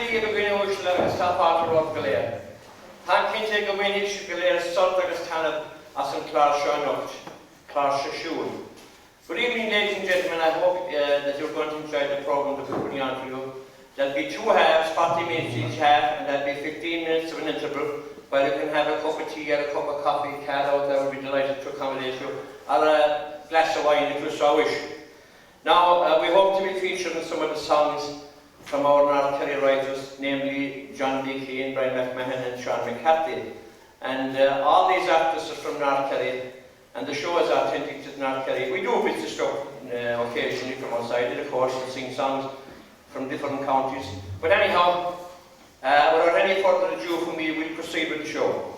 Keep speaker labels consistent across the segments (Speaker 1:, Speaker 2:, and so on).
Speaker 1: Hanky a gwyn oes lang ystaf at yr o'r gilydd. Hanky te gwyn eich gilydd ystod ag ystannad as yn clar Seisiun. Good evening, ladies and gentlemen. I hope that you're going to enjoy the program that we're putting on for you. There'll be 2 halves, 40 minutes each half, and there'll be 15 minutes of an interval where you can have a cup of tea or a cup of coffee, cat out there will be delighted to accommodate you, or a glass of wine if you so wish. Now, we hope to be featuring some of the songs from our North Kerry writers, namely John B. Keane, Brian McMahon and Sean McCarthy. And all these actors are from North Kerry, and the show is authentic to North Kerry. We do visit stuff occasionally from outside, of course, and sing songs from different counties. But anyhow, without any further ado from me, we'll proceed with the show.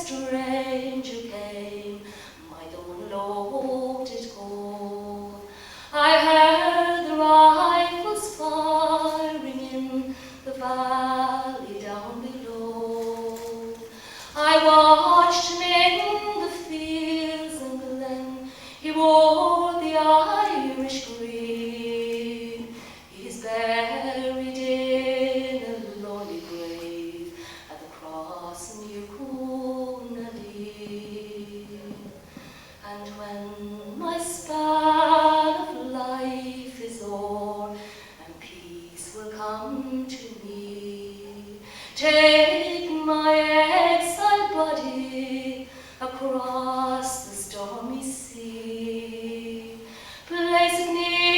Speaker 2: Stranger came, my own Lord. before the Irish green. He's buried in a lonely grave at the cross near Coonalee. And when my span of life is o'er and peace will come to me, take my exiled body across the stormy sea, place it near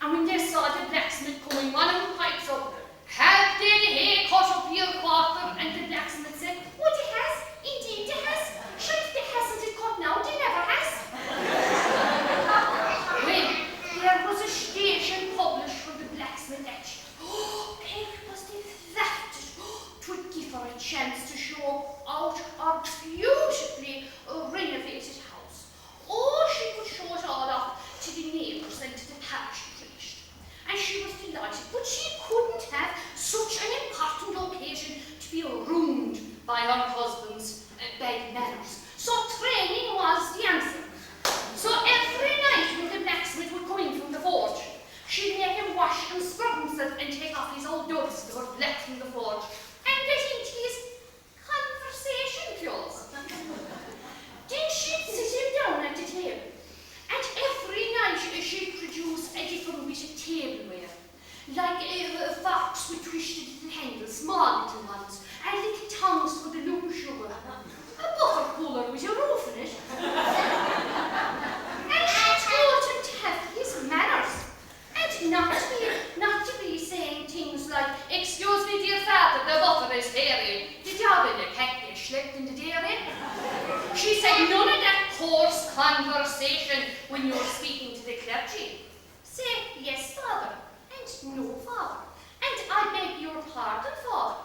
Speaker 3: And when they saw the blacksmith coming, one of them pipes up, "Have they the hay cut and take off his old duds that were black from the forge and get into his conversation clothes. Then she'd sit him down at the table, and every night she'd produce a different bit of tableware, like a box with twisted little handles, small little ones, and little tongues for the lump sugar, a butter cooler with a roof in it. And she told him to have his manners, and not to be saying things like, "Excuse me, dear father, the butter is hairy. Did you have the cat get schlepped in the dairy?" She said none of that coarse conversation when you're speaking to the clergy. Say, "Yes, father," and "No, father," and "I beg your pardon, father."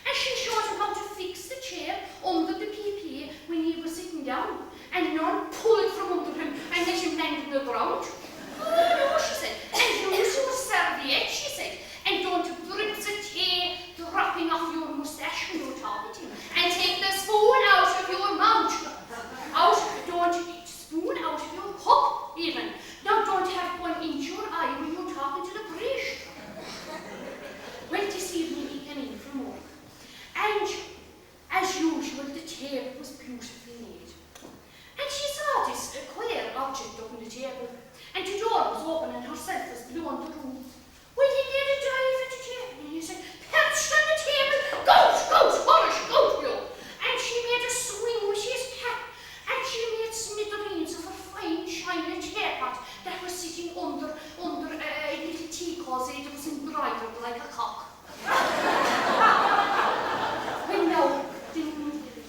Speaker 3: And she showed him how to fix the chair under the PP when he was sitting down, and not pull it from under him and let him land on the ground. "Oh, no," she said, "and use your serviette," she said, "and don't drips of tea dropping off your moustache when you're talking to him, and take the spoon out of your mouth. Don't spoon out of your cup, even. Now, don't have one into your eye when you're talking to the priest." Well, this evening he came in from work, and as usual, the table was beautifully made. And she saw this queer object up on the table, and the door was open and herself was below in the room. Well, he made a dive at the table, and he said, "Perched on the table, goat, horish, goat, you." And she made a swing with his cap, and she made smithereens of a fine china teapot that was sitting under a little tea cosy that was embroidered like a cock. Well, now,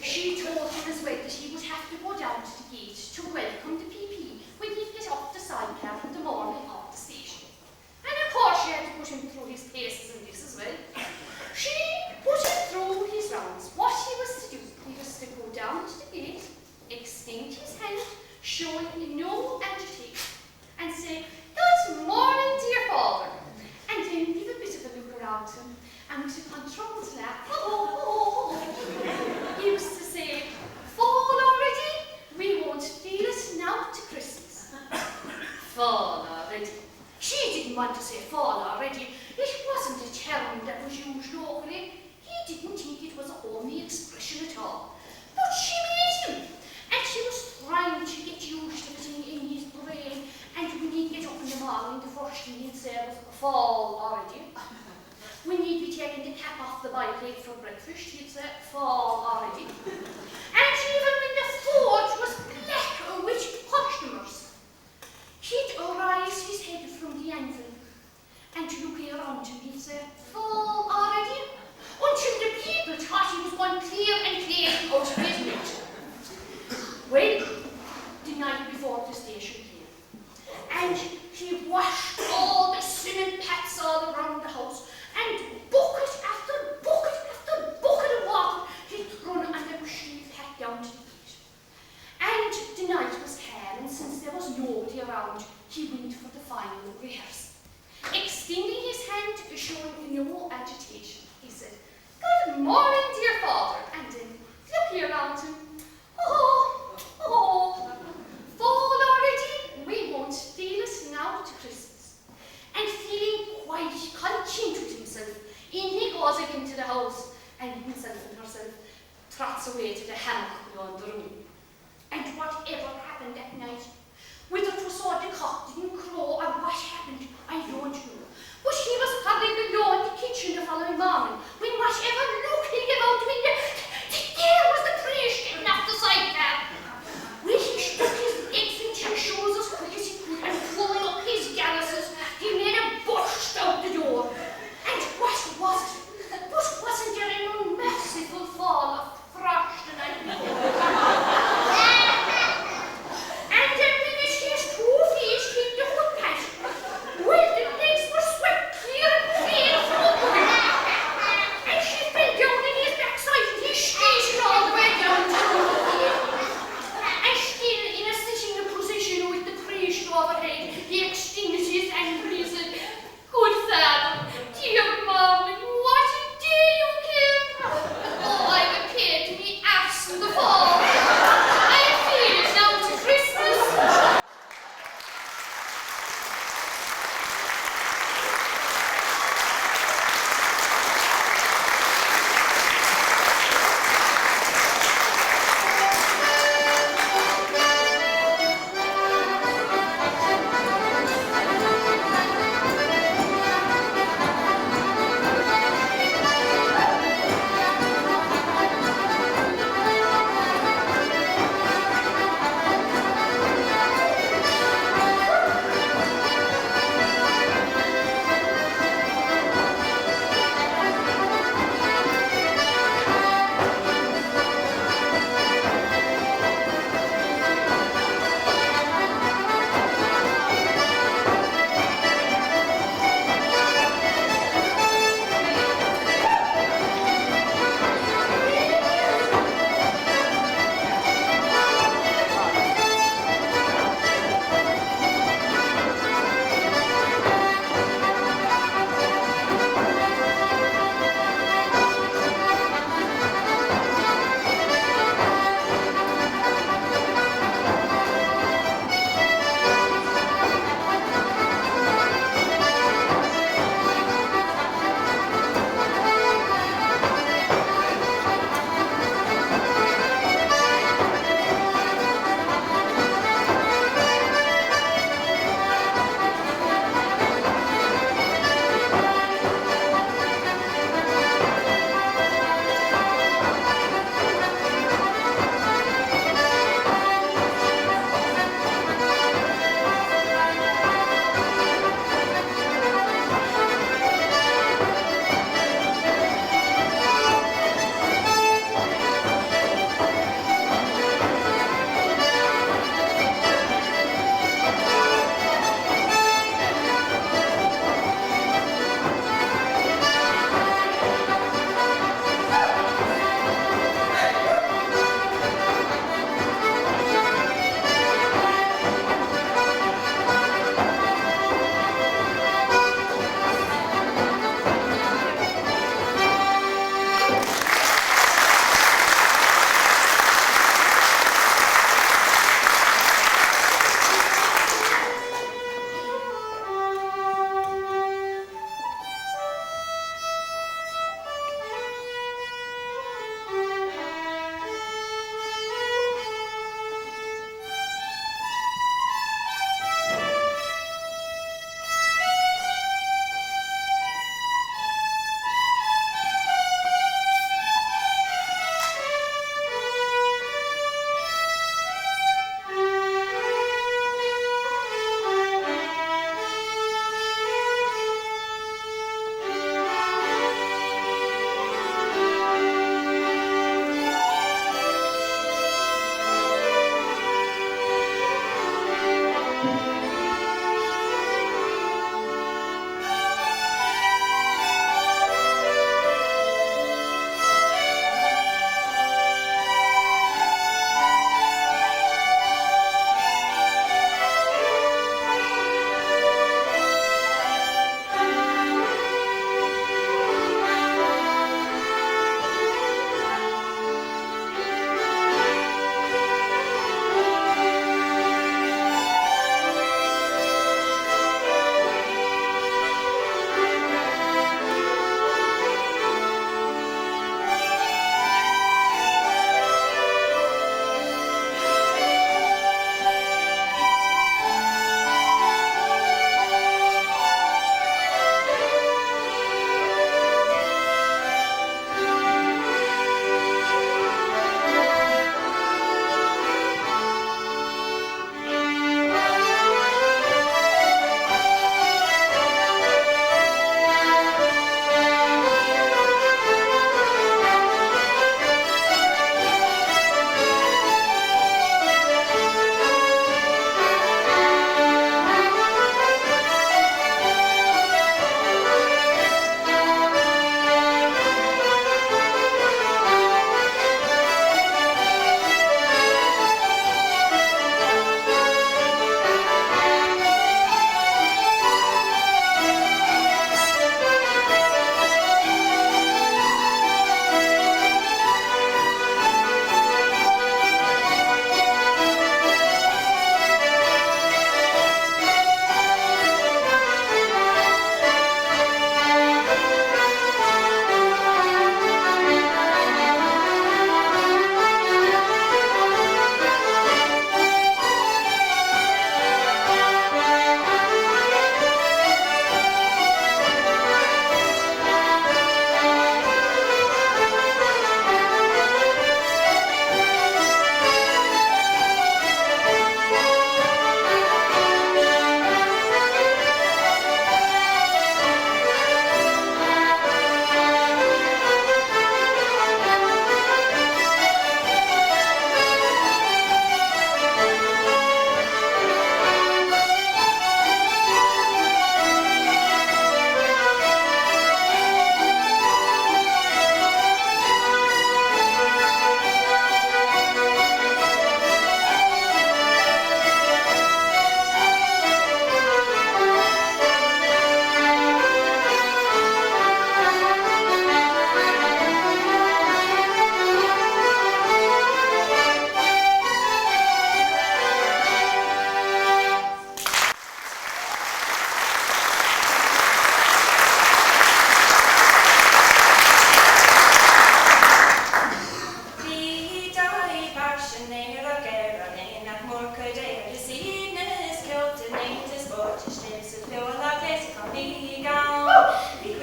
Speaker 3: she told him as well that he would have to go down to the gate to welcome the PP when he'd get off the sidecar in the morning of the station. And of course she had to put him through his paces and this as well. She put him through his rounds. What he was to do, he was to go down to the gate, extend his hand, showing no agitation, and say, "Good morning, dear father," and then give a bit of a look around him, and with a controlled laugh, he used to say, "Fall already? We won't feel it now to Christmas." Fall already. She didn't want to say fall already. It wasn't a term that was used locally. He didn't think it was a homely expression at all. But she made him, and he was trying to get used to it in his brain, and when he'd get up in the morning, the first thing he'd say was, "Fall already." When he'd be taking the cap off the biplane for breakfast, he'd say, "Fall already." And even when the forge was black with customers, he'd rise his head from the anvil, and looking around him, he'd say, "Fall already," until the people thought he was going clear and clear out of his wit. Well, the night before the station came, and he washed all the cement pats all around the house, and bucket after bucket after bucket of water he'd thrown and the sheaf hat down to the gate. And the night was calm, and since there was nobody around, he went for the final rehearsal. Extending his hand, showing no agitation, he said, "Good morning, dear father," and then looking around him, "Oh, fall already? We won't feel it now to Christmas." And feeling quite content with himself, in he goes again to the house, and himself and herself trots away to the hammock beyond the room. And whatever happened that night, whether it was so the cock didn't crow or what happened, I don't know. But he was probably below in the kitchen the following morning, when whatever look he gave out the window, there was the priest getting off the sidecar. Well, he stuck his legs into his shoes as quick as he could, and pulling up his galluses, he made a burst out the door. And what was it? But wasn't there an unmerciful fall of frost the night before? And the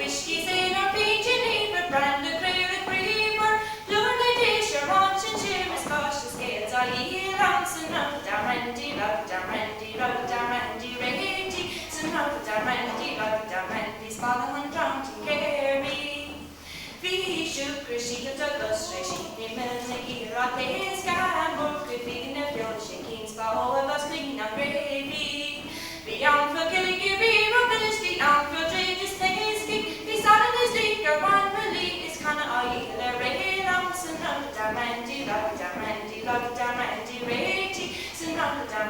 Speaker 2: whiskey in our pigeon eater, brand a clear a creeper, lurley dish a ranch and cheer as cautious scales I hear ounce and up da randy randy and up da randy small and drowned in Gary. Vi sjukre skit och bussre skit i munnen i ratläska burke vid en fjällkins på över skrinna gravy. Vi anför Gilligiri och Billiski anför Dredges Paiski. Vi suddenly stick a one believe is kinda a yellow red ounce and up da randy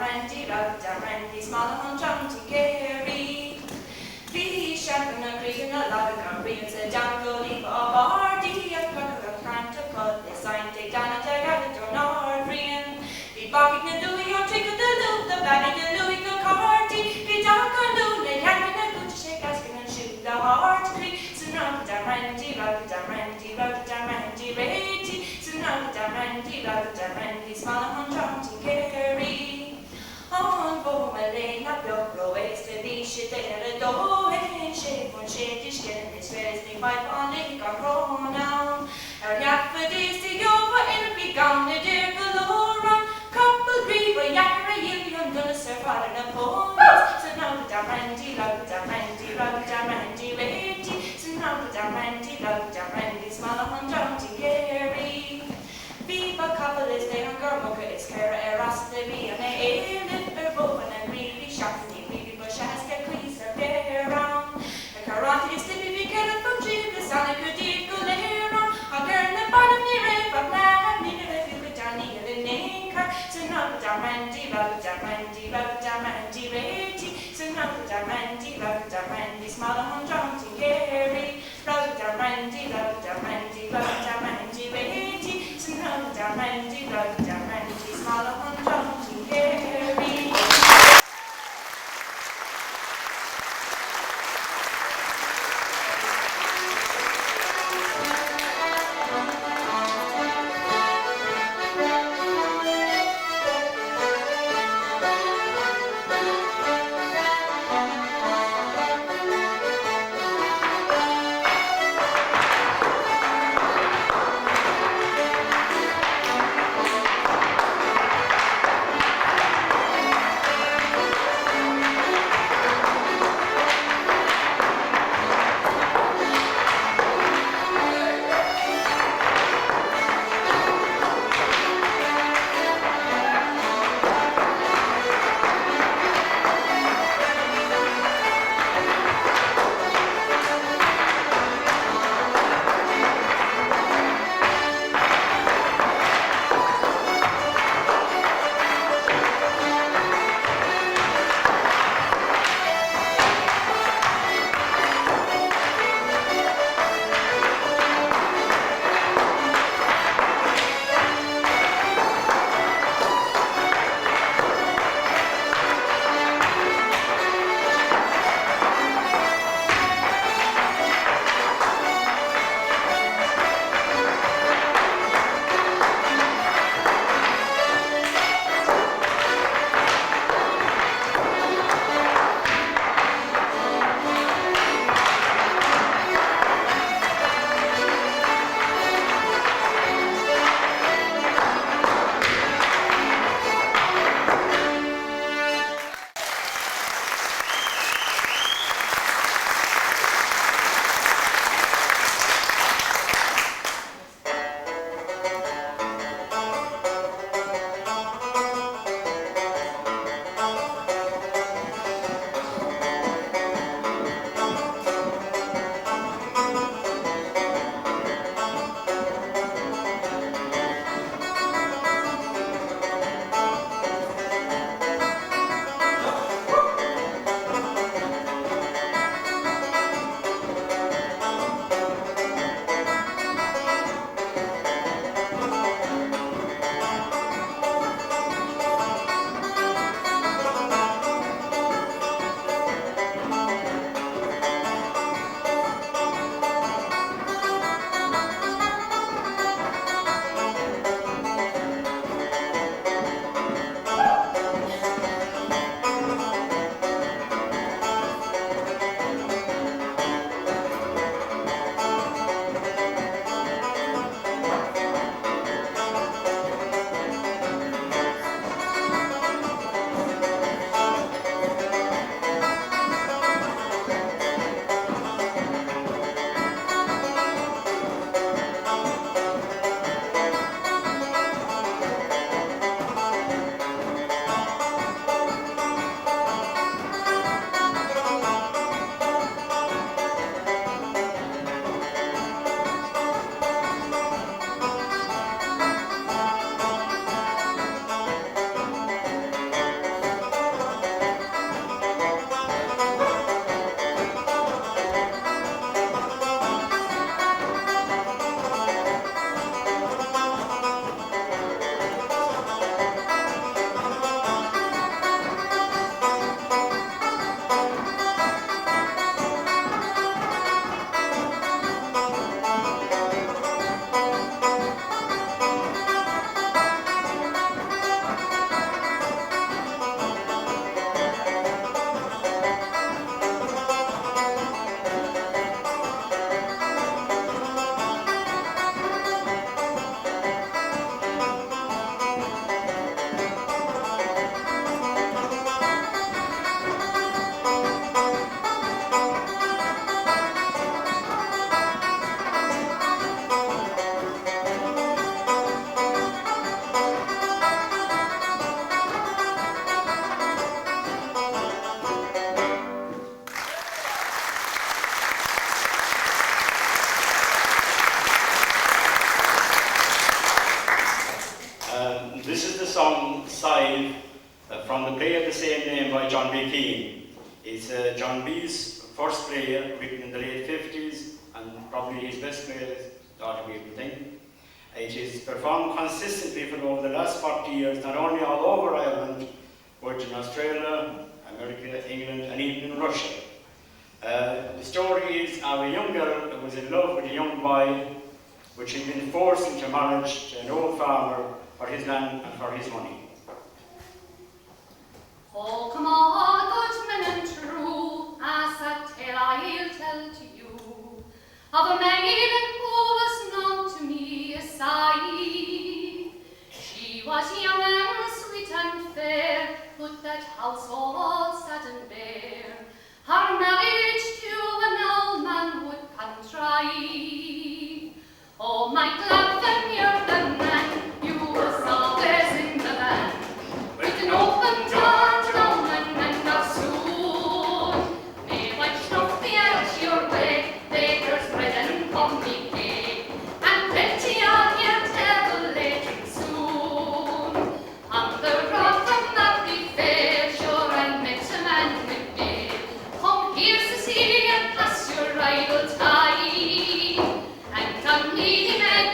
Speaker 2: randy and up da randy small and drowned in Gary. Vi kämpar och krigen och lagar rens a jungle leave a bardy a pucker of plant to cut the sign take down a tag out the door friend. Vi bakit na Louis or take the loop the bag the Louis go carty. Vi dark on noon and yanking a good shake asking and shoot the heart creek. So now da randy ready. So now da randy small and drowned in Gary. On på Malin a björk växte vi skitade då en chef och tjetisken i sväsning fight on lika pronoun. Är jag för det till jobb och en big gamle dyr förloran. Couple grieve och jära gillion dunne survivor na ponies. Så now da randy ready. Så now da randy small and drowned in Gary. Viva couple is there and girl is care eras the be and boven and really sharply, really bush has get crease her bear round. The karate is to be careful from cheap, the sun could deep go later on. I'll turn the bottom near it, but now need if you could down near the anchor. So now da randy ready. So now da randy small and drowned in Gary. Da randy
Speaker 4: song, Seisiun, from the play of the same name by John B. Keane. It's John B.'s first play, written in the late 50s, and probably his best play, a lot of people think. It is performed consistently for over the last 40 years, not only all over Ireland, but in Australia, America, England, and even in Russia. The story is of a young girl who was in love with a young boy, which had been forced into marriage to an old farmer for his land and for his money.
Speaker 3: Oh, come on, good men and true, as a tale I'll tell to you, of a maiden who was known to me as Seisiun. She was young and sweet and fair, but that household sad and bare. Her marriage to an old man would contrive. Oh, my glad when you're the man, you was always in the van, with an open door down and not soon. May white stuff be at your way, baker's bread and pumpkin cake, and plenty on your table late and soon. On the road from Murray Fair, sure I met a man with me. Come here, Cecilia, pass your bridal tie, and on needy men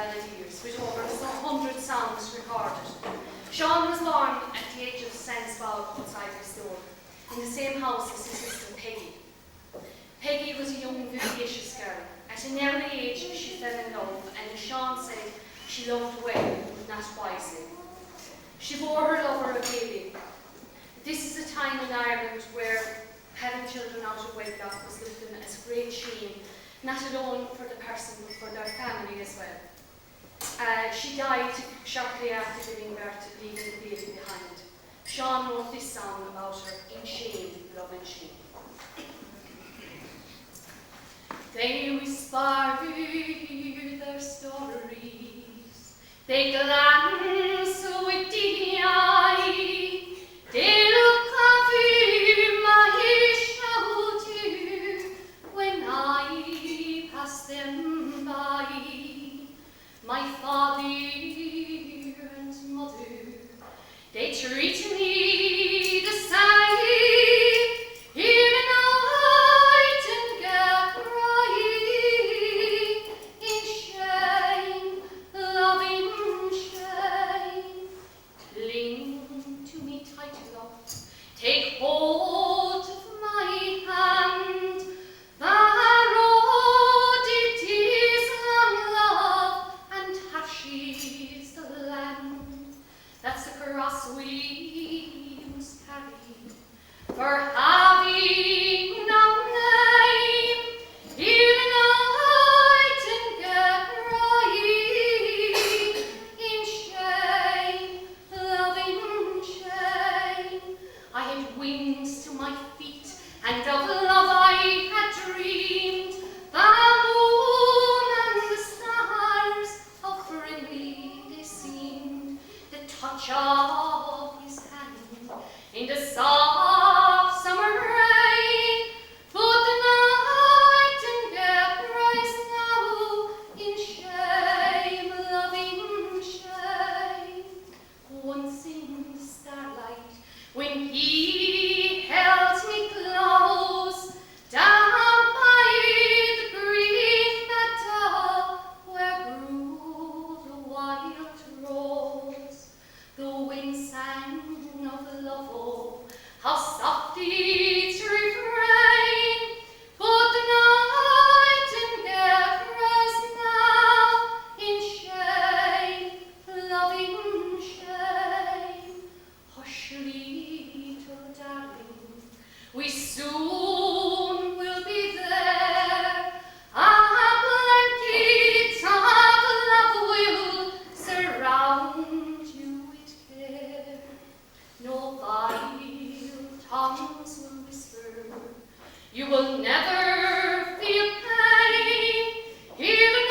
Speaker 3: balladeers with over 100 songs recorded. Sean was born at the age of Sandsbow outside Listowel, in the same house as his sister Peggy. Peggy was a young, vivacious girl. At an early age, she fell in love, and as Sean said, she loved well, but not wisely. She bore her lover a baby. This is a time in Ireland where having children out of wedlock was looked at as a great shame, not alone for the person, but for their family as well. She died shortly after giving birth, leaving the baby behind. Sean wrote this song about her, In Shame, Love and Shame. They whisper their stories, they glance with the eye, they look over my shoulder when I pass them by. My father and mother, they treat me the same, even I don't get crying in shame, loving shame. Cling to me tight, love, take hold of my hand, the road it is on love, and hashes the land. That's the cross we must carry, for having no name, even I can get crying in shame, loving shame. I had wings to my feet, and of love I had dreamed, the moon and the stars, how friendly they seemed, the touch of his hand in the soft summer rain. But the nightingale cries now in shame, loving shame. Once in the starlight, when he held me close, down by the green meadow where grew the wild rose, the wind sang of love, oh, how soft its refrain. But the nightingale cries now in shame, loving shame. Hush, little darling, we soon will be there. A blanket of love will surround you with care. No vile tongues will whisper, you will never feel pain. Hear the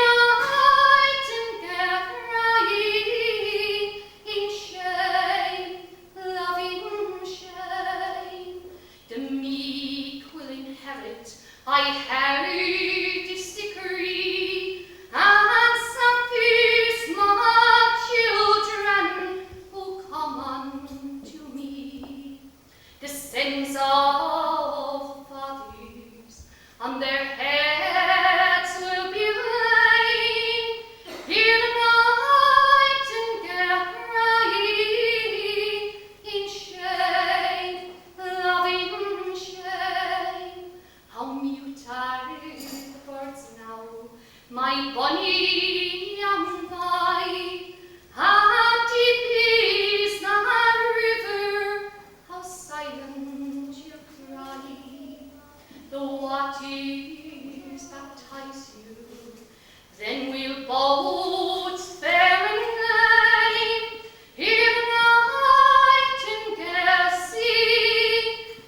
Speaker 3: nightingale crying in shame, loving shame. The meek will inherit, I heard this decree, and suffice my children who come unto me. The sins of fathers on their heads will be laid. Hear the nightingale crying in shame, loving shame. How mute are the birds now, my bonny young boy. How deep is the river, how silent your cry. The waters baptize you, then we'll both fair and lame. Hear the nightingale sing,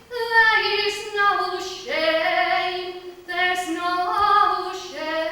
Speaker 3: there is no shame, there's no shame.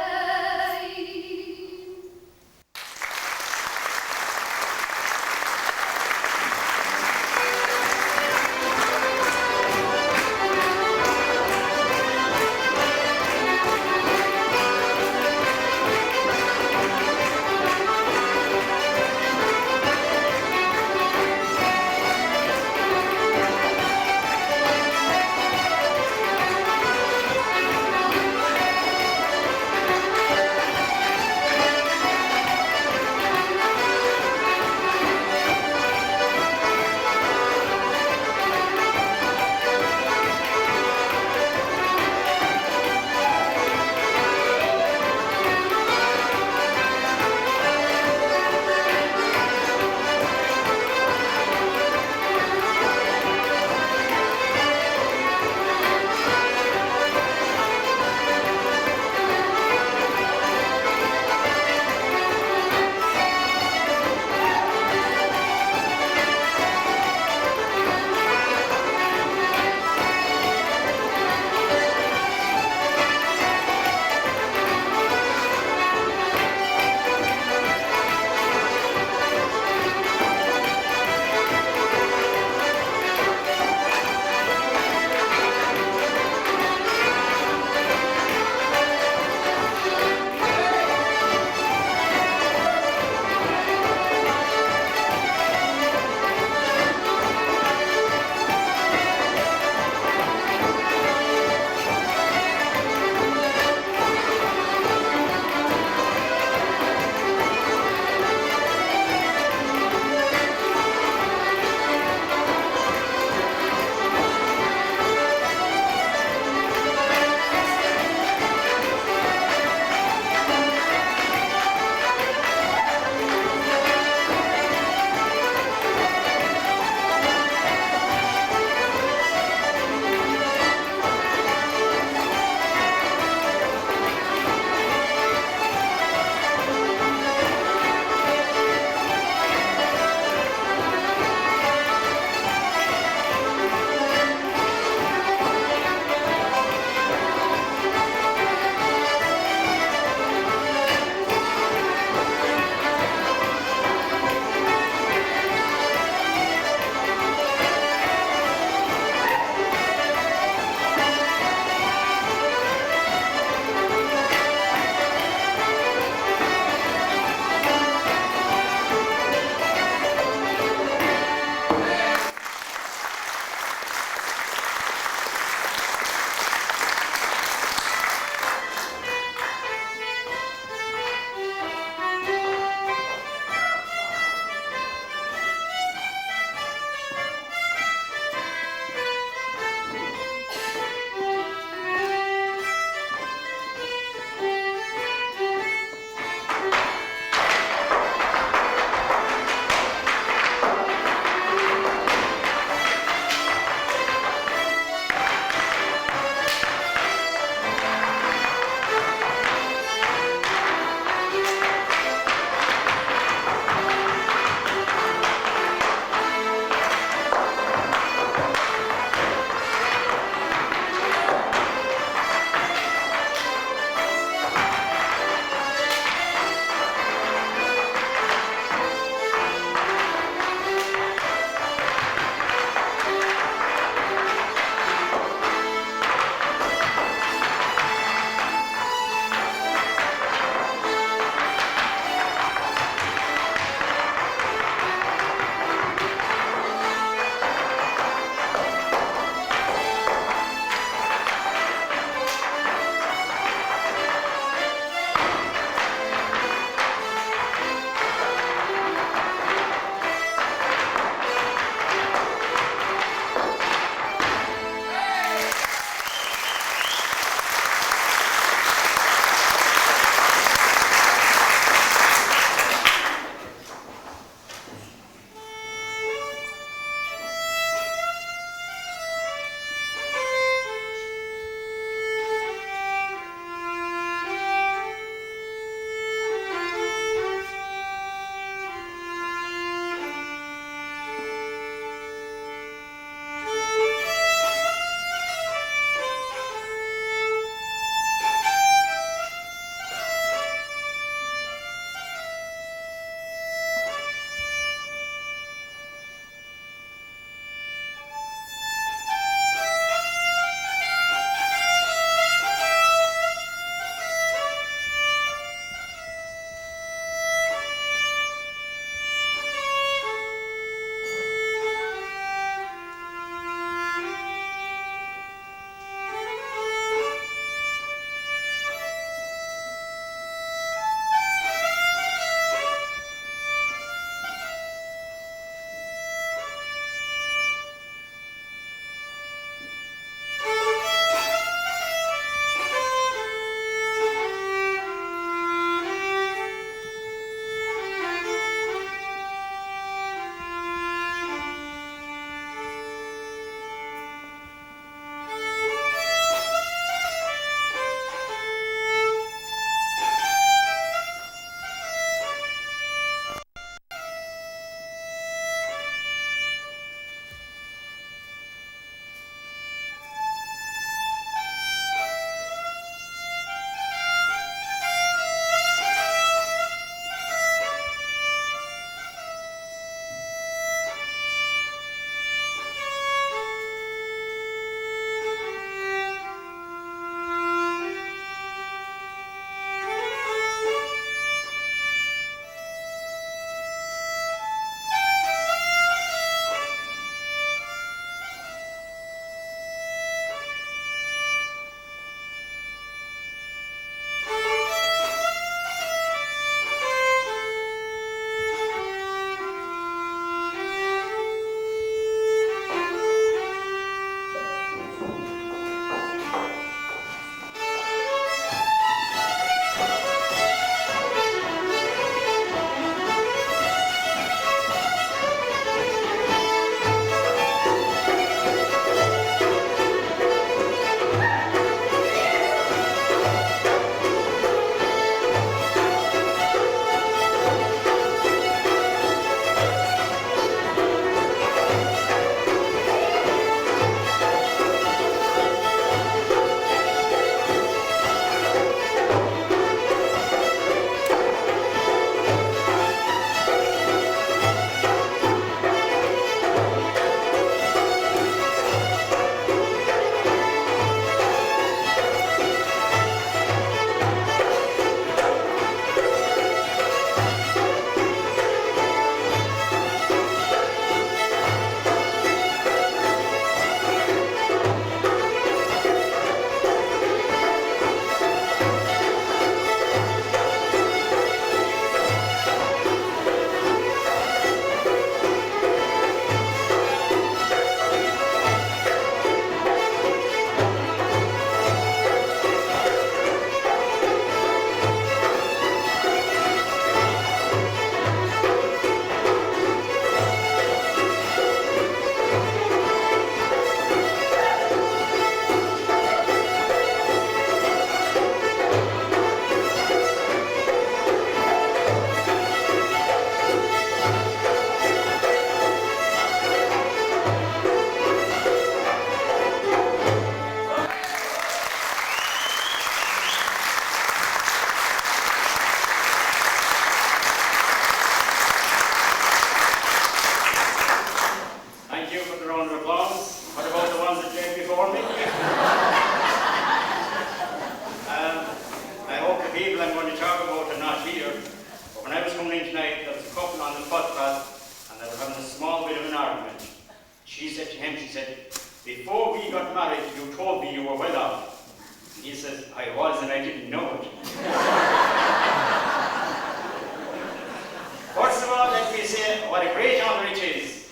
Speaker 4: me say what a great honour it is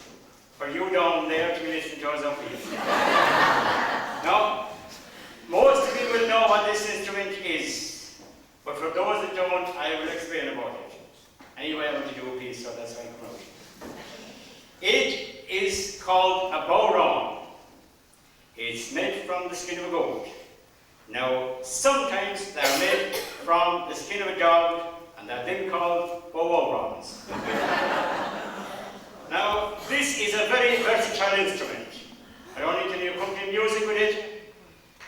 Speaker 4: for you down there to be listening to us up here. Now, most of you will know what this instrument is, but for those that don't, I will explain about it. Anyway, I want to do a piece, so that's why I come out. It is called a bowron. It's made from the skin of a goat. Now, sometimes they're made from the skin of a dog, and they're then called bowrons. Now, this is a very versatile instrument. I don't need to do accompanying music with it,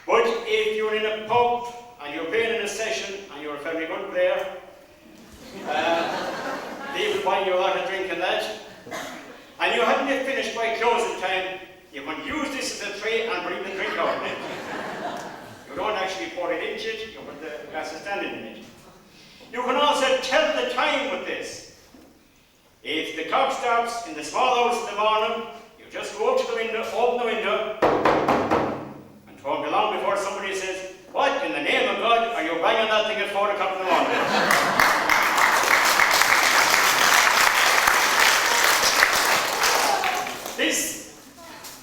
Speaker 4: but if you're in a pub and you're playing in a session and you're a very good player, they will buy you a lot of drink and that, and you haven't yet finished by closing time, you can use this as a tray and bring the drink out in it. You don't actually pour it into it, you put the glasses standing in it. You can also tell the time with this. If the clock stops in the small hours in the morning, you just go up to the window, open the window, and won't be long before somebody says, "What in the name of God are you banging that thing at 4 o'clock in the morning?" This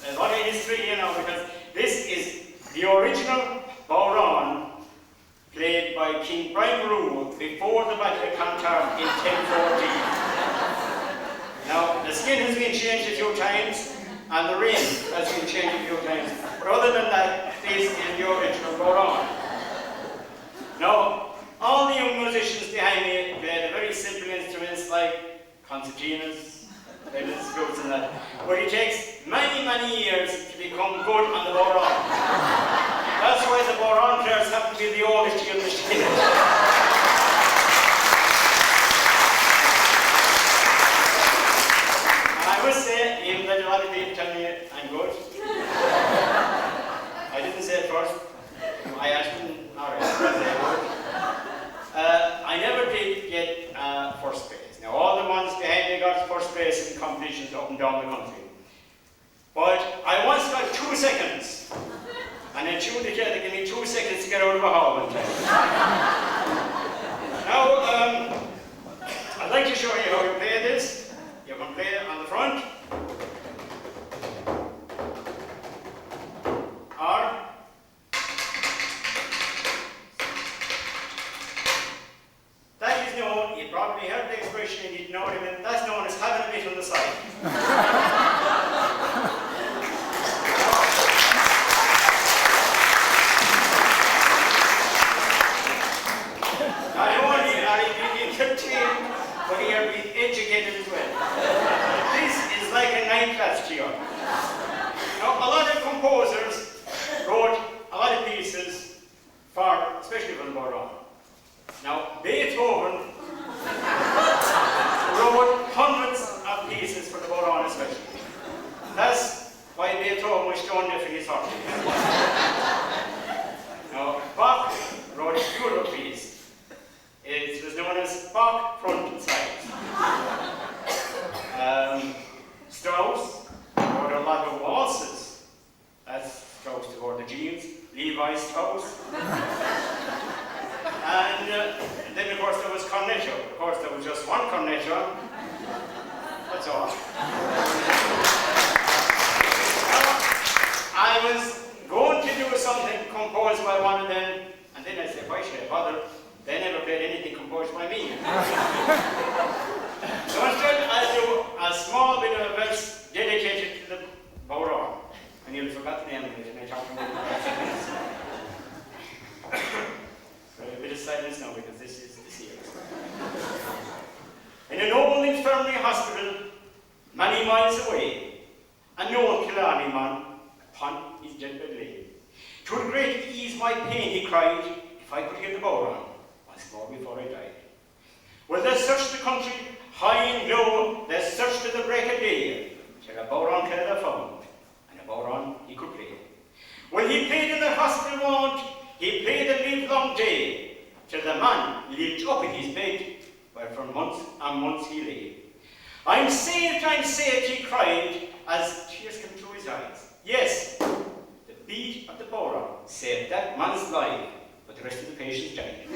Speaker 4: is a lot of history, you know, because this is the original bowron played by King Brian Rule before the Battle of Clontarf in 1014. Now, the skin has been changed a few times, and the ring has been changed a few times, but other than that, this is the original bowron. Now, all the young musicians behind me played very simple instruments like concertinas, fiddles, flutes and that, but it takes many, many years to become good on the bowron. That's why the bowron players have to be the oldest young musicians. I must say, even though a lot of people tell me I'm good, I didn't say it first. I asked them, alright, I never did get first place. Now, all the ones behind me got first place in competitions up and down the country. But I once got 2 seconds. And then tuned together, give me 2 seconds to get out of a hall one time. Now, I'd like to show you how you play this. You can play it on the front, or that is known, you probably heard the expression and you didn't know what it meant, that's known as having a bit on the side. Not only are you being entertained, but you are being educated as well. This is like a night class to you. Now, a lot of composers wrote a lot of pieces for, especially for the bowron. Now, Beethoven wrote hundreds of pieces for the bowron especially. That's why Beethoven was shown there for his heart. Now, Bach wrote a beautiful piece. It was known as Bach front and side. Strauss wrote a lot of waltzes. That's Strauss who wore the jeans, Levi Strauss. And then, of course, there was cornetto. Of course, there was just one cornetto. That's all. I was going to do something composed by one of them, and then I said, why should I bother? They never played anything composed by me. So instead, I'll do a small bit of a verse dedicated to the bowron. And you'll forget the name of it, and I talked about it. So a bit of silence now, because this is serious. In an old infirmary hospital, many miles away, an old Killarney man upon his deathbed lay. "'Twould greatly ease my pain," he cried, "if I could hear the bowron once more before I died. Well, they searched the country high and low, they searched to the break of day, till a bowron Canada found, and a bowron he could play. Well, he played in the hospital ward, he played the livelong day, till the man lived up in his bed, where for months and months he lay. I'm saved, he cried, as tears came to his eyes. Yes, the beat of the bowron saved that man's life, but the rest of the patients died."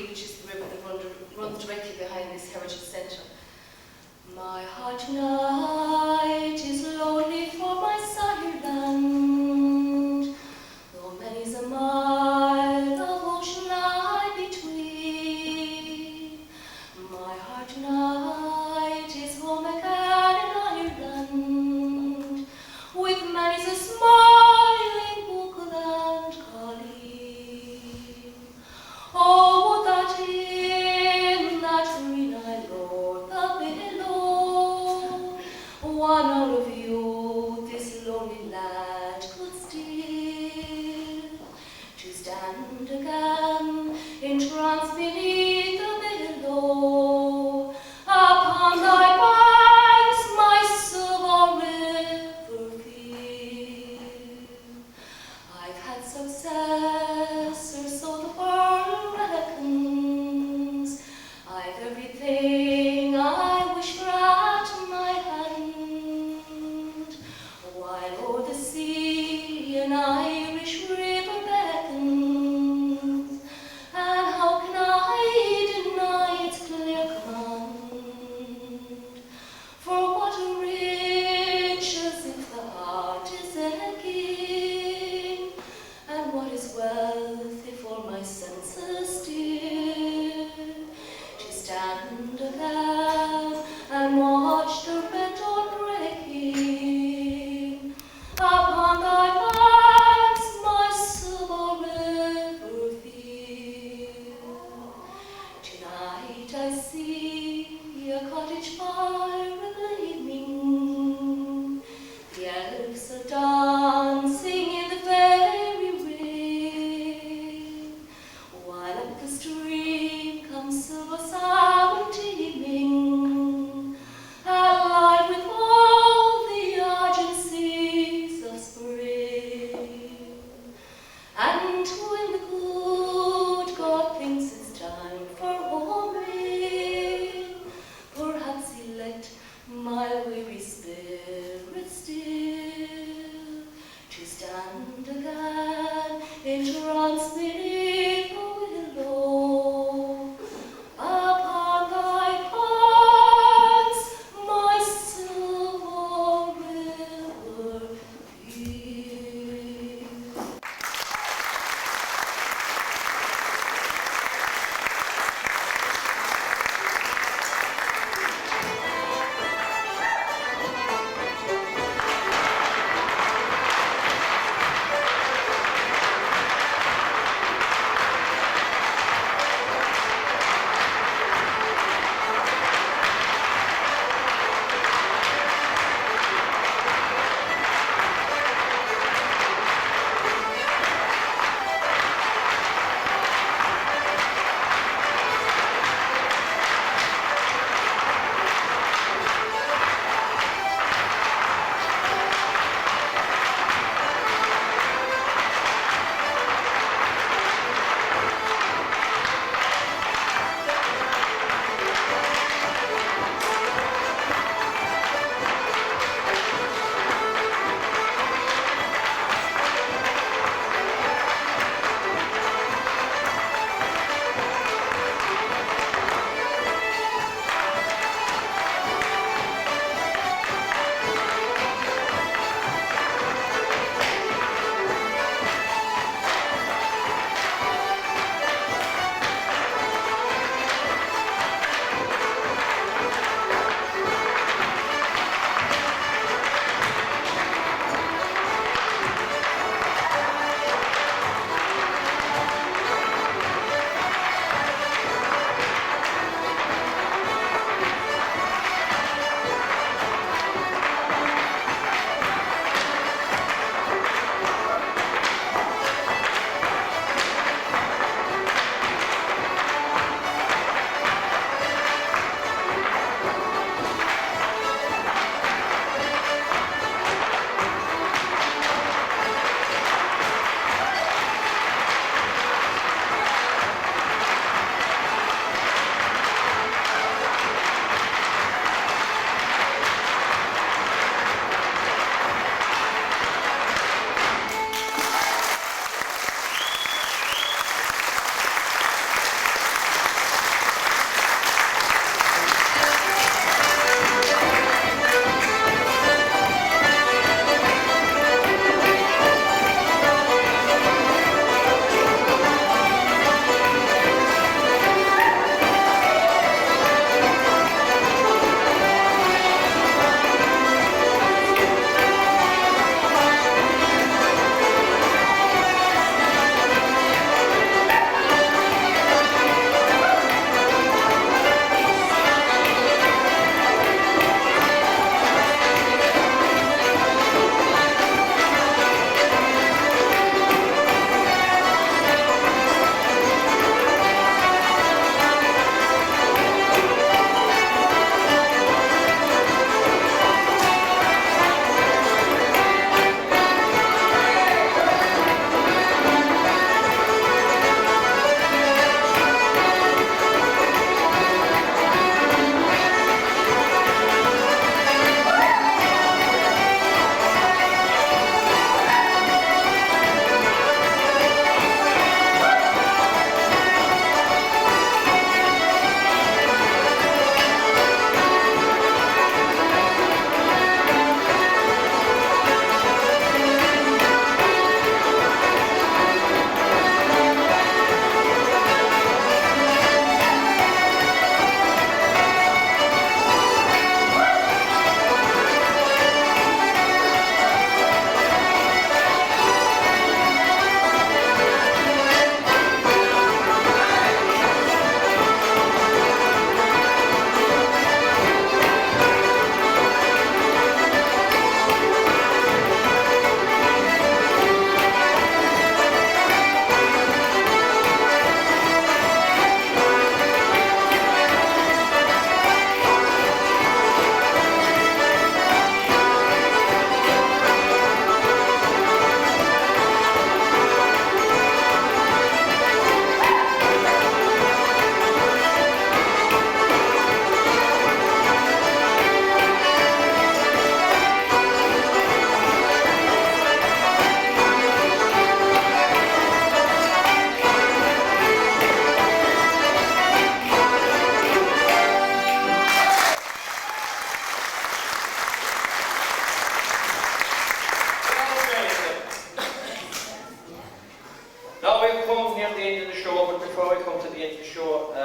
Speaker 5: which is the river that runs directly behind this heritage centre. My heart tonight is lonely for my sire land, though many's a mile of ocean lie between. My heart tonight is home again in Ireland, with many's a smiling Buckland colleen. Oh, would that in that green I lord the billow, one out of you this lonely lad could steal, to stand again entranced beneath the billow, upon thy banks my silver river feel. I've had success, or so the world reckons. I've everything I wish for at my hand, while o'er the sea an Irish river beckons. And how can I deny its clear command? For what riches if the heart is aching, and what is wealth if all my senses steer, to stand again and watch the red dawn breaking, upon thy banks my silver river feel. Tonight I see a cottage fire gleaming, the elves are dancing in the fairy ring, while up the stream comes silver salmon teeming, allied with all the argencies of spring. And when the good God thinks it's time for homing, perhaps he'll let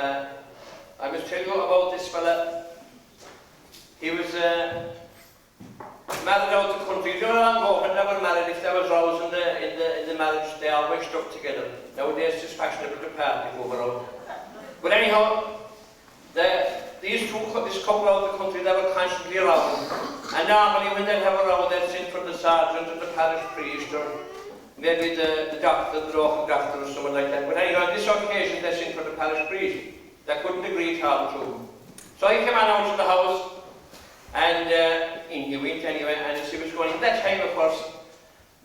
Speaker 1: I must tell you about this fella. He was married out the country. You know how long ago when they were married, if there was rows in the marriage, they always stuck together. Nowadays it's fashionable to party over out. But anyhow, this couple out of the country, they were constantly around. And normally when they'd have a row, they'd send for the sergeant or the parish priest or maybe the doctor, the local doctor or someone like that. But anyhow, on this occasion, they sent for the parish priest. They couldn't agree to have it to him. So he came on out to the house, and in he went anyway, and as he was going, at that time of course,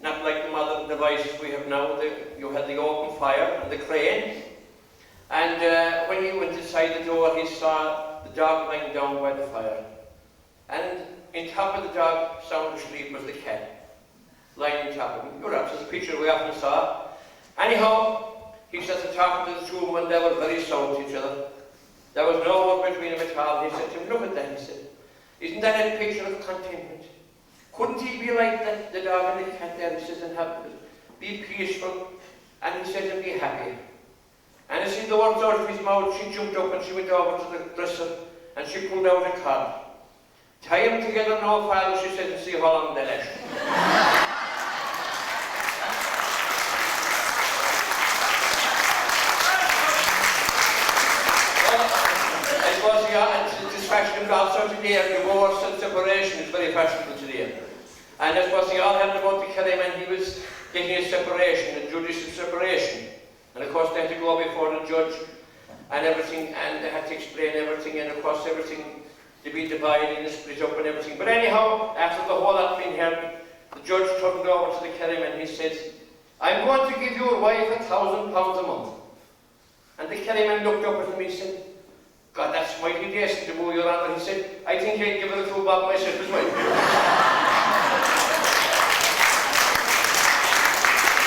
Speaker 1: not like the modern devices we have now, you had the open fire and the crane, and when he went inside the door, he saw the dog lying down by the fire, and on top of the dog, sound asleep, was the cat, lying on top of him. You're up, it's a picture we often saw. Anyhow, he started talking to the two women, they were very sound to each other. There was no word between them at all. He said to him, look at that, he said. Isn't that a picture of contentment? Couldn't he be like the dog and the cat there, he says, and be peaceful, and he said, and be happy. And as he the words out of his mouth, she jumped up and she went over to the dresser, and she pulled out a card. Tie them together now, Father, she said, and see how long they last. It's fashionable also today, divorce and separation is very fashionable today. And as was you all heard about the Karim, and he was getting a separation, a judicial separation. And of course they had to go before the judge and everything, and they had to explain everything, and of course everything to be divided and split up and everything. But anyhow, after the whole lot being heard, the judge turned over to the Karim and he says, I'm going to give your wife £1,000 a month. And the Karim looked up at him and he said, God, that's mighty decent to move your honor. He said, I think I'd give it a few bob myself as well.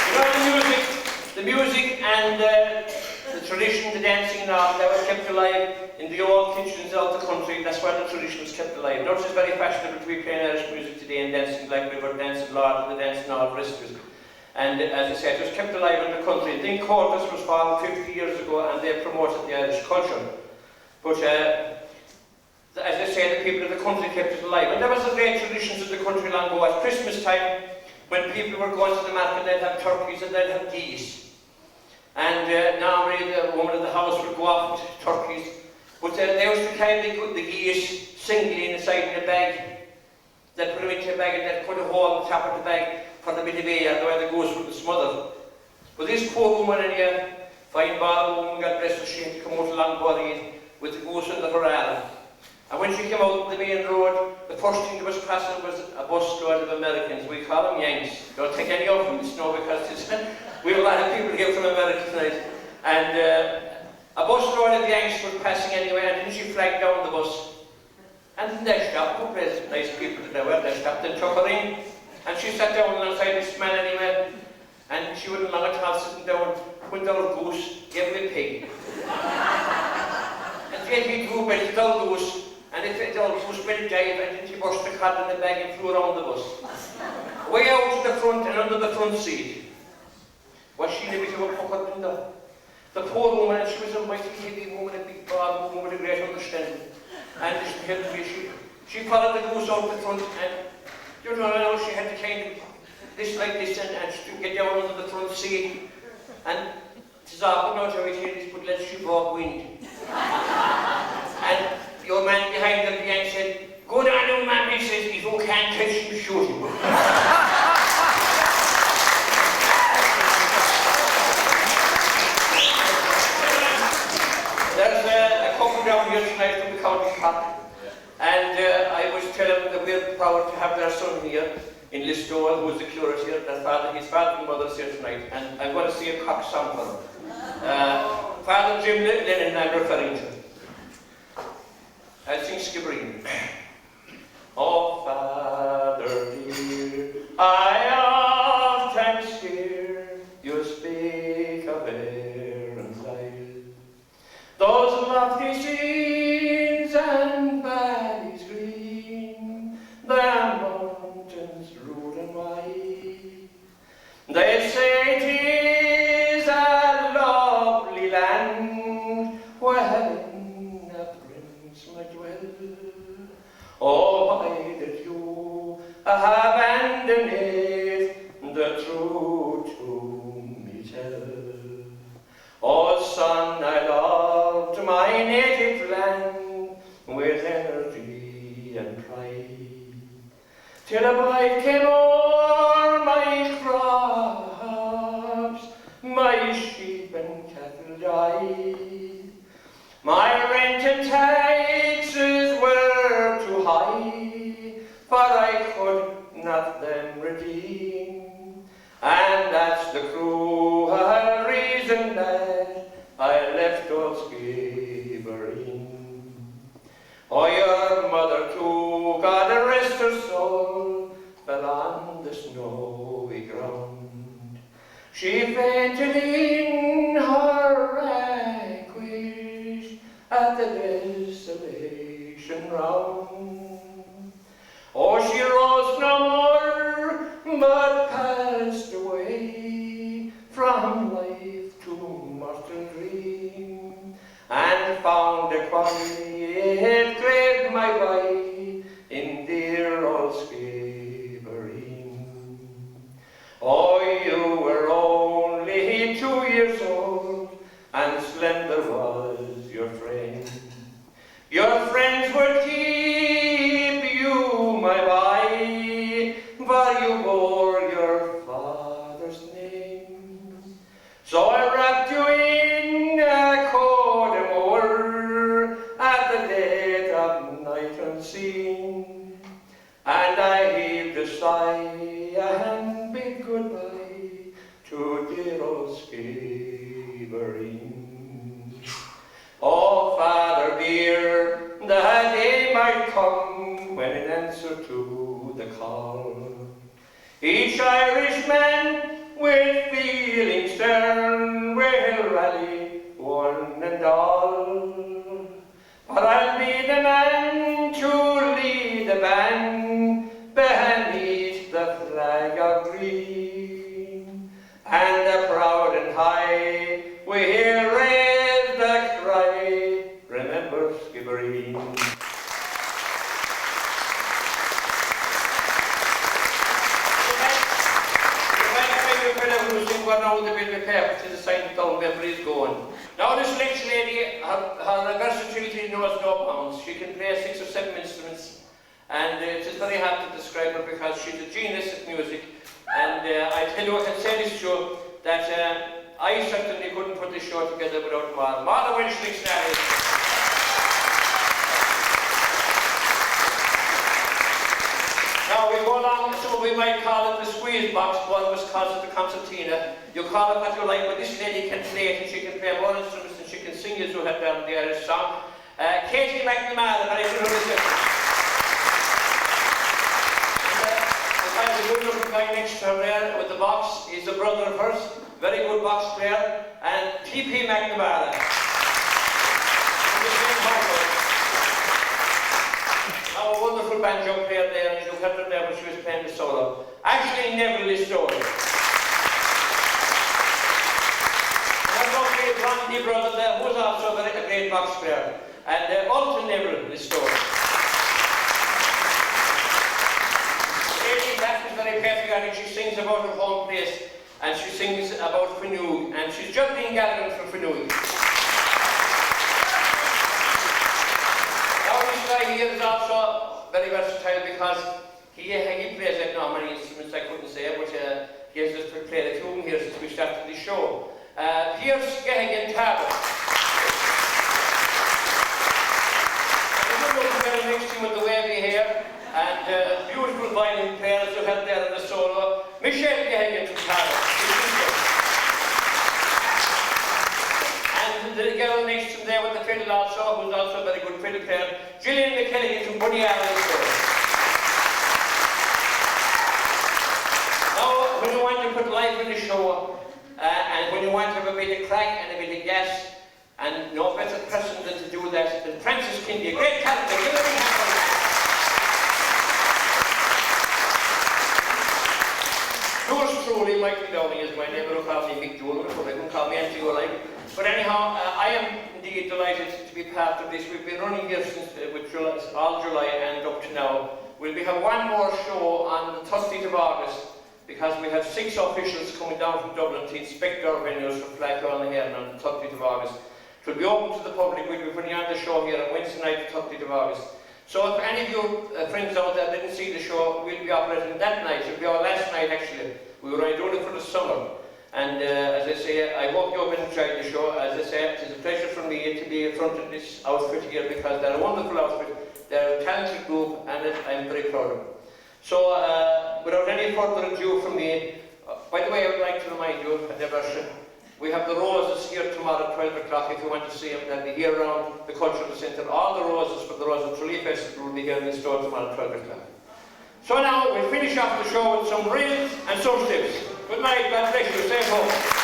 Speaker 1: You know, the music and the tradition, the dancing and all, that was kept alive in the old kitchens of the country. That's where the tradition was kept alive. Now it's very fashionable to be playing Irish music today and dancing like river dancing, Lord and the dance and all the rest of it. And as I said, it was kept alive in the country. Then Cortes was formed 50 years ago and they promoted the Irish culture. But as I say, the people of the country kept it alive. And there was a great traditions of the country long ago. At Christmas time, when people were going to the market, they'd have turkeys and they'd have geese. And normally the woman of the house would go off with turkeys. But they used to carry the geese singly inside in a bag. They'd put them into a bag and they'd put a hole on the top of the bag for the bit of air, the way the goose wouldn't smother. But this poor woman in here, fine bottle woman, God bless her, she had to come out along body with the goose under her arm. And when she came out on the main road, the first thing that was passing was a bus load of Americans. We call them Yanks. Don't take any of them in the snow because we have a lot of people here from America tonight. And a bus load of Yanks was passing anyway, and then she flagged down the bus. And then they stopped, who plays nice people that they were, they stopped and took her in. And she sat down alongside the smell anyway, and she wouldn't long at all sitting down, went down a goose, gave me a pig. And then he grew by the old goose, and it the old goose went dive, and then she burst the cod in the bag and flew around the bus. Way out to the front and under the front seat was she in a bit of a puckered window. The poor woman, and she was a mighty heavy woman, a big broad woman with a great understanding. And she followed the goose out the front, and you know, she had to kind of this like this and she get down under the front seat. And it is awkward now to hear this, but let's she broke wind. And your man behind the piano said, "Go down to man," he says, "if you can't catch him, shoot him." There's a couple down here tonight from the county park. And I was telling them that we're proud to have their son here in Lios, who is the curate here. His father and mother is here tonight. And I'm going to sing a cock song for him. Father Jim Lennon, I'm referring to. I'll sing Skibbereen. Oh, Father dear, I often hear you speak of Aaron's Isle. Those lovely scenes and valleys green, the mountains rude and wide. They say 'tis a lovely land where my native land with energy and pride. Till a blight came o'er my crops, my sheep and cattle died. My rent and taxes were too high, for I could not them redeem. And that's the cruel reason that I left old Skibbereen. Oh, your mother too, God rest her soul, fell on the snowy ground. She fainted in her anguish at the desolation round. Oh, she rose no more, but passed away from life to mortal dream, and found a quiet grave my by in dear old Skibbereen. Oh, you were only 2 years old, and slender was your frame. Your friends would keep you, my boy, for you bore your father's name. So I wrapped you in a coat of moor at the dead of night unseen, and I heaved a sigh and bid goodbye to dear old Skibbereen. Oh, Father dear, the day might come when in answer to the call, each Irishman with feeling stern will rally one and all. But I'll be the man to lead the band beneath the flag of green, and the proud and high we hear raise the cry, remember Skibbereen. Now the bit of paper to the sign down memories going. Now this Lynch lady, her versatility knows no bounds. She can play 6 or 7 instruments, and it is very hard to describe her because she's a genius at music. And I tell you, I can say this show that I certainly couldn't put this show together without Martha. Martha Welsh Lynch now. Now we go along, so we might call it the squeeze box, one was called it the concertina. You call it what you like, but this lady can play it, and she can play more instruments, and she can sing as you have done the Irish song. Katie McNamara, very good reception. And the good looking guy next to her there with the box is a brother of hers, very good box player, and T.P. McNamara. Now a wonderful banjo player there, and you heard her there when she was playing the solo. Ashley Neville is story. Ronnie brother there, who's also a great box player, and Alton Neville is story. Lady, that is very patriotic. She sings about her home place, and she sings about Fanug, and she's just been gathering for Fanug. Now this guy here is also very versatile because he plays like no many instruments I couldn't say, but he has just played a few of them here since we started the show. Pierce Gehigan Tablet. Good looking very next to him with the wavy hair, and beautiful violin player as you had there in the solo, Michelle Gehigan from Tablet. And the girl next to him there with the fiddle also, who's also a very good fiddle player, Gillian McKelligan from Bunny Island. Now, when you want to put life in the show, and when you want to have a bit of crack and a bit of gas, and no better person than to do that than Francis Kindy, a great character. Give him a hand for that. Yours truly, Michael Downing is my name. Don't call me Mick Dolan, but they can call me anything you like. But anyhow, I am indeed delighted to be part of this. We've been running here since all July and up to now. We'll have one more show on the 30th of August. Because we have 6 officials coming down from Dublin to inspect our venues for Flag on the Heron on the 30th of August. It will be open to the public. We'll be putting on the show here on Wednesday night, the 30th of August. So if any of you friends out there didn't see the show, we'll be operating that night. It'll be our last night actually. We were only doing it for the summer. And as I say, I hope you've enjoyed the show. As I say, it is a pleasure for me to be in front of this outfit here because they're a wonderful outfit. They're a talented group and I'm very proud of them. So without any further ado from me, by the way, I would like to remind you, we have the roses here tomorrow at 12 o'clock if you want to see them. They'll be here around the Cultural Centre. All the roses for the Rose of Tralee Festival will be here in the store tomorrow at 12 o'clock. So now we'll finish off the show with some reels and some tips. Good night, God bless you, stay home.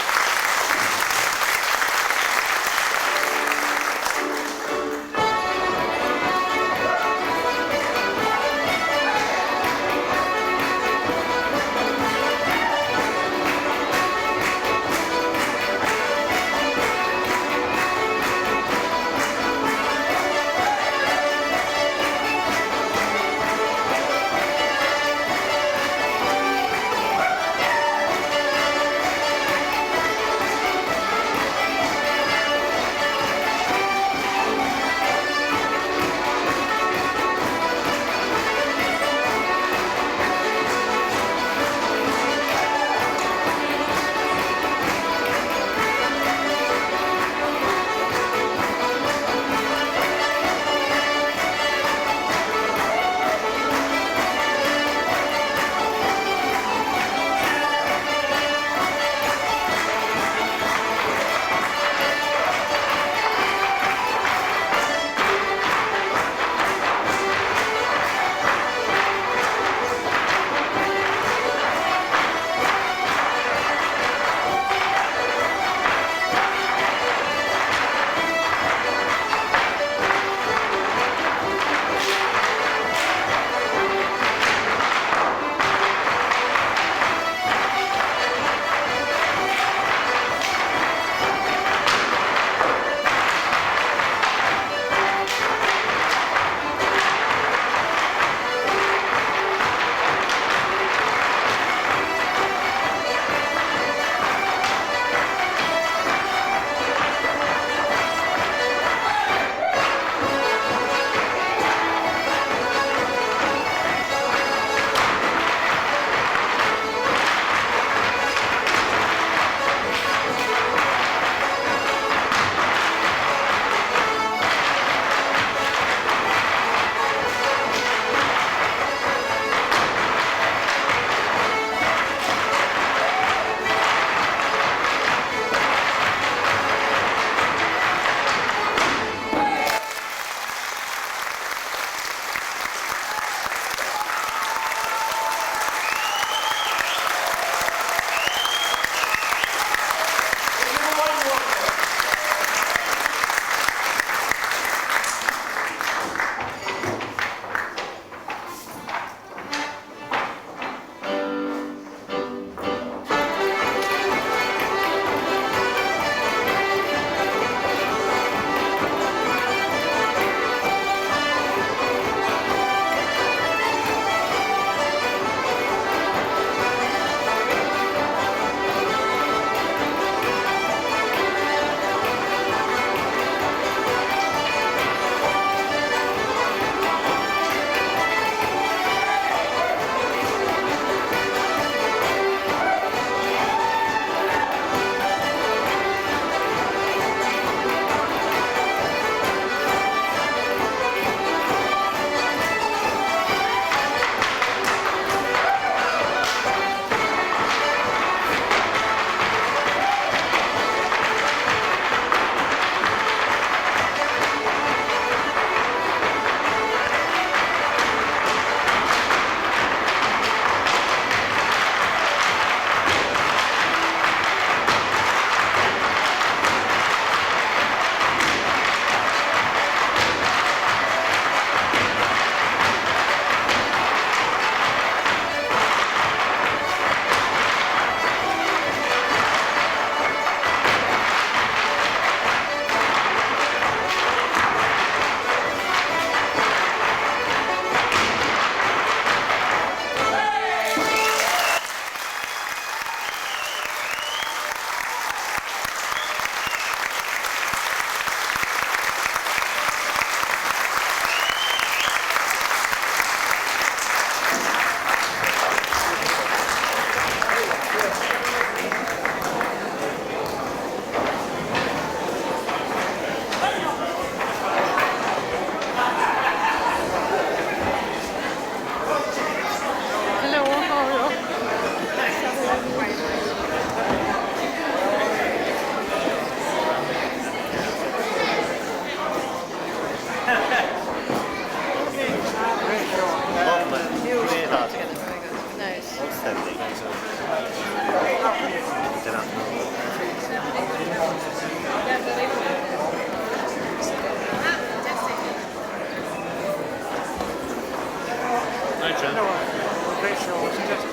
Speaker 6: No, I'm very sure I wasn't just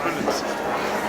Speaker 6: brilliant.